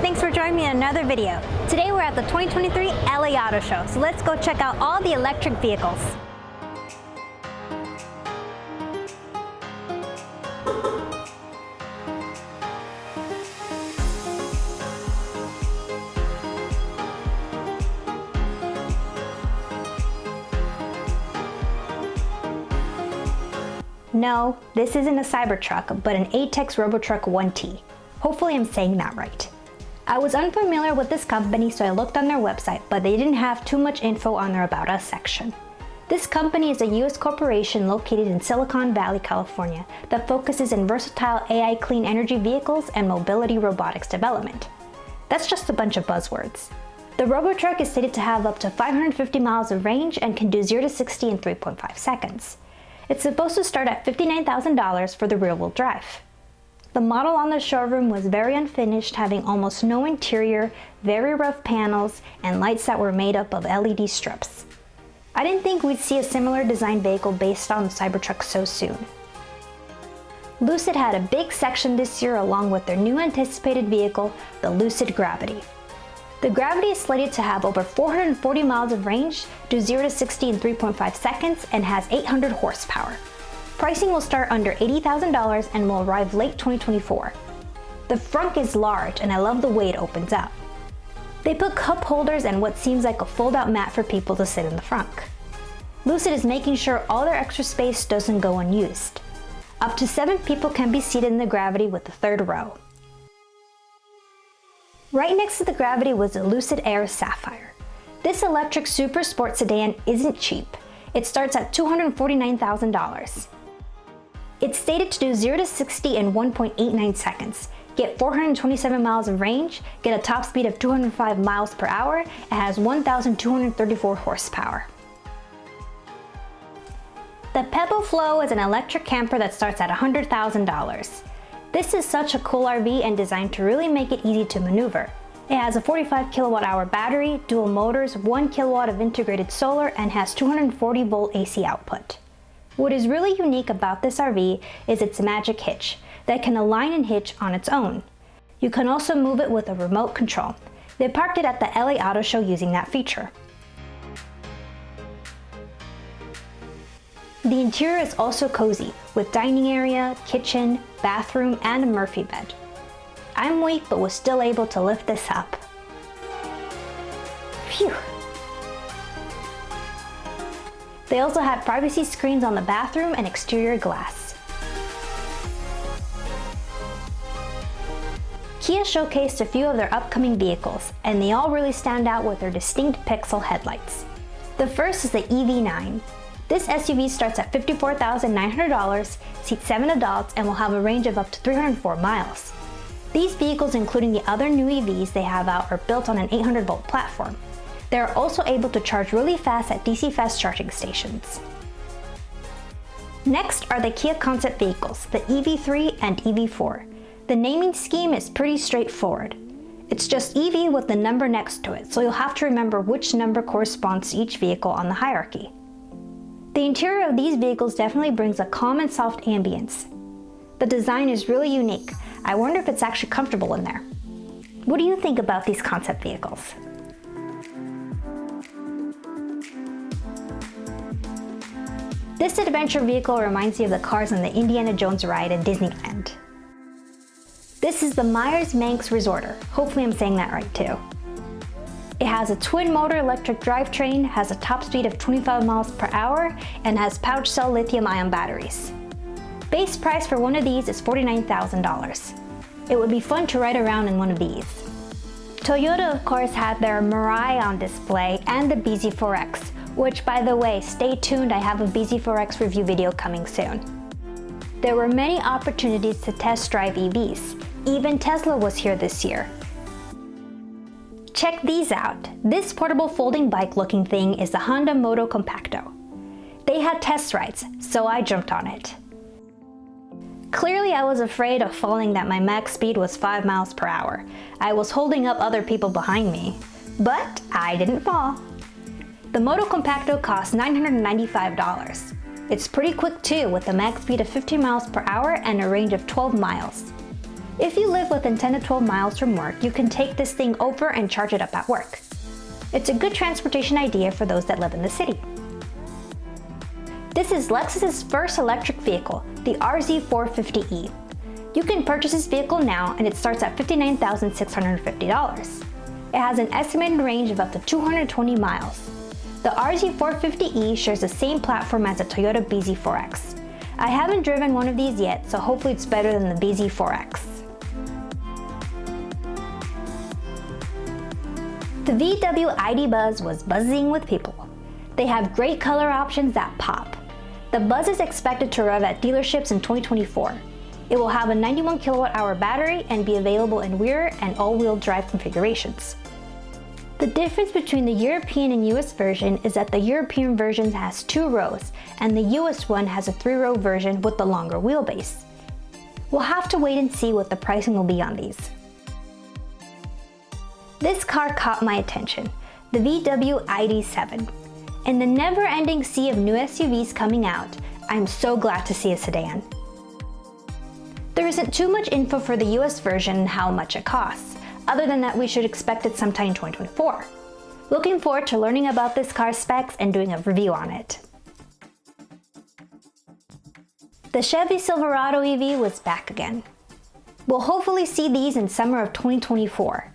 thanks for joining me in another video. Today we're at the 2023 LA Auto Show, so let's go check out all the electric vehicles. No, this isn't a Cybertruck, but an Aitekx Robotruck 1T. Hopefully I'm saying that right. I was unfamiliar with this company, so I looked on their website, but they didn't have too much info on their About Us section. This company is a US corporation located in Silicon Valley, California, that focuses in versatile AI clean energy vehicles and mobility robotics development. That's just a bunch of buzzwords. The Robotruck is stated to have up to 550 miles of range and can do 0 to 60 in 3.5 seconds. It's supposed to start at $59,000 for the rear-wheel drive. The model on the showroom was very unfinished, having almost no interior, very rough panels, and lights that were made up of LED strips. I didn't think we'd see a similar design vehicle based on the Cybertruck so soon. Lucid had a big section this year along with their new anticipated vehicle, the Lucid Gravity. The Gravity is slated to have over 440 miles of range, do 0 to 60 in 3.5 seconds, and has 800 horsepower. Pricing will start under $80,000 and will arrive late 2024. The front is large and I love the way it opens up. They put cup holders and what seems like a fold-out mat for people to sit in the front. Lucid is making sure all their extra space doesn't go unused. Up to 7 people can be seated in the Gravity with the third row. Right next to the Gravity was the Lucid Air Sapphire. This electric super sport sedan isn't cheap. It starts at $249,000. It's stated to do 0 to 60 in 1.89 seconds, get 427 miles of range, get a top speed of 205 miles per hour, and has 1,234 horsepower. The Pebble Flow is an electric camper that starts at $100,000. This is such a cool RV and designed to really make it easy to maneuver. It has a 45 kilowatt hour battery, dual motors, 1 kilowatt of integrated solar, and has 240 volt AC output. What is really unique about this RV is its magic hitch that can align and hitch on its own. You can also move it with a remote control. They parked it at the LA Auto Show using that feature. The interior is also cozy, with dining area, kitchen, bathroom, and a Murphy bed. I'm weak but was still able to lift this up. Phew! They also had privacy screens on the bathroom and exterior glass. Kia showcased a few of their upcoming vehicles, and they all really stand out with their distinct pixel headlights. The first is the EV9. This SUV starts at $54,900, seats 7 adults, and will have a range of up to 304 miles. These vehicles, including the other new EVs they have out, are built on an 800 volt platform. They are also able to charge really fast at DC fast charging stations. Next are the Kia concept vehicles, the EV3 and EV4. The naming scheme is pretty straightforward. It's just EV with the number next to it, so you'll have to remember which number corresponds to each vehicle on the hierarchy. The interior of these vehicles definitely brings a calm and soft ambience. The design is really unique. I wonder if it's actually comfortable in there. What do you think about these concept vehicles? This adventure vehicle reminds me of the cars on the Indiana Jones ride at Disneyland. This is the Myers-Manx Resorter. Hopefully I'm saying that right too. It has a twin-motor electric drivetrain, has a top speed of 25 miles per hour, and has pouch cell lithium-ion batteries. Base price for one of these is $49,000. It would be fun to ride around in one of these. Toyota, of course, had their Mirai on display and the BZ4X, which, by the way, stay tuned, I have a BZ4X review video coming soon. There were many opportunities to test drive EVs. Even Tesla was here this year. Check these out. This portable folding bike looking thing is the Honda Moto Compacto. They had test rides, so I jumped on it. Clearly I was afraid of falling that my max speed was 5 miles per hour. I was holding up other people behind me, but I didn't fall. The Moto Compacto cost $995. It's pretty quick too, with a max speed of 15 miles per hour and a range of 12 miles. If you live within 10 to 12 miles from work, you can take this thing over and charge it up at work. It's a good transportation idea for those that live in the city. This is Lexus's first electric vehicle, the RZ450e. You can purchase this vehicle now and it starts at $59,650. It has an estimated range of up to 220 miles. The RZ450e shares the same platform as the Toyota BZ4X. I haven't driven one of these yet, so hopefully it's better than the BZ4X. The VW ID.Buzz was buzzing with people. They have great color options that pop. The Buzz is expected to arrive at dealerships in 2024. It will have a 91 kilowatt-hour battery and be available in rear and all-wheel drive configurations. The difference between the European and US version is that the European version has 2 rows and the US one has a 3-row version with the longer wheelbase. We'll have to wait and see what the pricing will be on these. This car caught my attention, the VW ID.7. In the never-ending sea of new SUVs coming out, I'm so glad to see a sedan. There isn't too much info for the US version and how much it costs, other than that we should expect it sometime in 2024. Looking forward to learning about this car's specs and doing a review on it. The Chevy Silverado EV was back again. We'll hopefully see these in summer of 2024.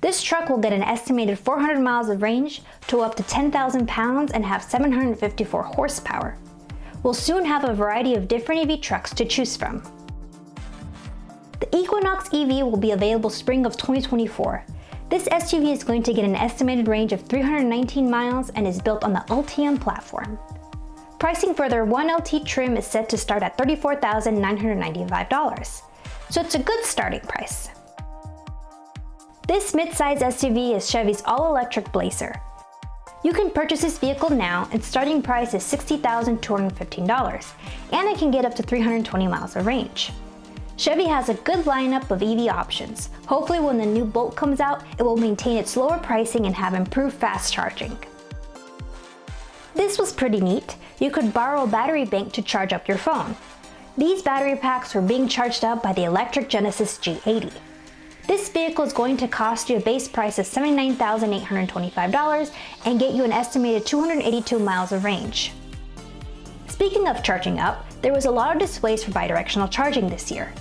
This truck will get an estimated 400 miles of range, tow up to 10,000 pounds, and have 754 horsepower. We'll soon have a variety of different EV trucks to choose from. The Equinox EV will be available spring of 2024. This SUV is going to get an estimated range of 319 miles and is built on the Ultium platform. Pricing for their 1LT trim is set to start at $34,995, so it's a good starting price. This mid-size SUV is Chevy's all-electric Blazer. You can purchase this vehicle now and starting price is $60,215, and it can get up to 320 miles of range. Chevy has a good lineup of EV options. Hopefully when the new Bolt comes out, it will maintain its lower pricing and have improved fast charging. This was pretty neat. You could borrow a battery bank to charge up your phone. These battery packs were being charged up by the electric Genesis G80. This vehicle is going to cost you a base price of $79,825 and get you an estimated 282 miles of range. Speaking of charging up, there was a lot of displays for bidirectional charging this year.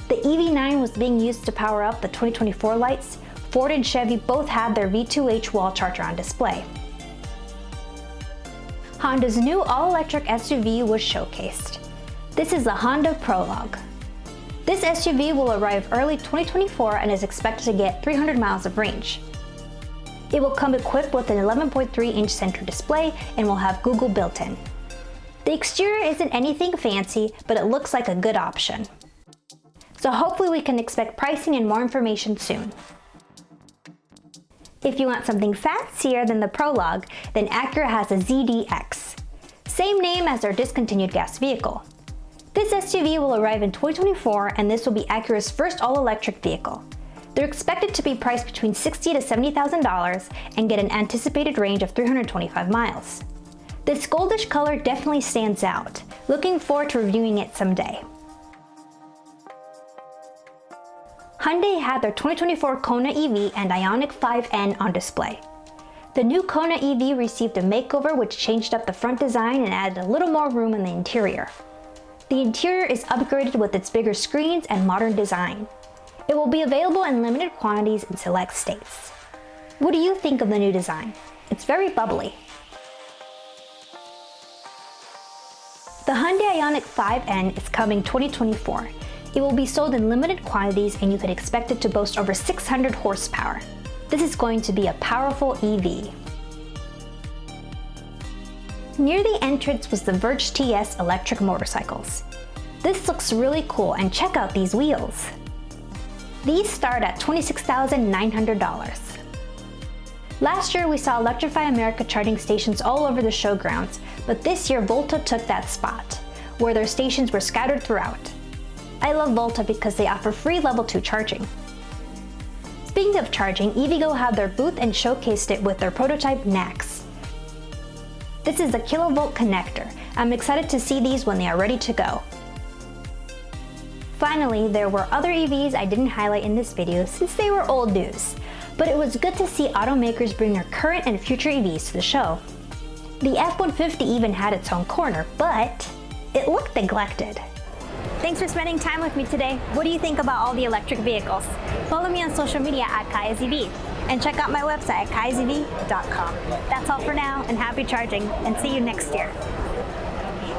The EV9 was being used to power up the 2024 lights. Ford and Chevy both had their V2H wall charger on display. Honda's new all-electric SUV was showcased. This is the Honda Prologue. This SUV will arrive early 2024 and is expected to get 300 miles of range. It will come equipped with an 11.3-inch center display and will have Google built in. The exterior isn't anything fancy, but it looks like a good option. So hopefully we can expect pricing and more information soon. If you want something fancier than the Prologue, then Acura has a ZDX. Same name as their discontinued gas vehicle. This SUV will arrive in 2024 and this will be Acura's first all-electric vehicle. They're expected to be priced between $60,000 to $70,000 and get an anticipated range of 325 miles. This goldish color definitely stands out. Looking forward to reviewing it someday. Hyundai had their 2024 Kona EV and Ioniq 5N on display. The new Kona EV received a makeover which changed up the front design and added a little more room in the interior. The interior is upgraded with its bigger screens and modern design. It will be available in limited quantities in select states. What do you think of the new design? It's very bubbly. The Hyundai Ioniq 5N is coming 2024. It will be sold in limited quantities and you can expect it to boast over 600 horsepower. This is going to be a powerful EV. Near the entrance was the Verge TS electric motorcycles. This looks really cool and check out these wheels. These start at $26,900. Last year we saw Electrify America charging stations all over the showgrounds, but this year Volta took that spot, where their stations were scattered throughout. I love Volta because they offer free level 2 charging. Speaking of charging, EVgo had their booth and showcased it with their prototype NAX. This is a kilovolt connector. I'm excited to see these when they are ready to go. Finally, there were other EVs I didn't highlight in this video since they were old news, but it was good to see automakers bring their current and future EVs to the show. The F-150 even had its own corner, but it looked neglected. Thanks for spending time with me today. What do you think about all the electric vehicles? Follow me on social media at KayaZV and check out my website at kayazv.com. That's all for now, and happy charging, and see you next year.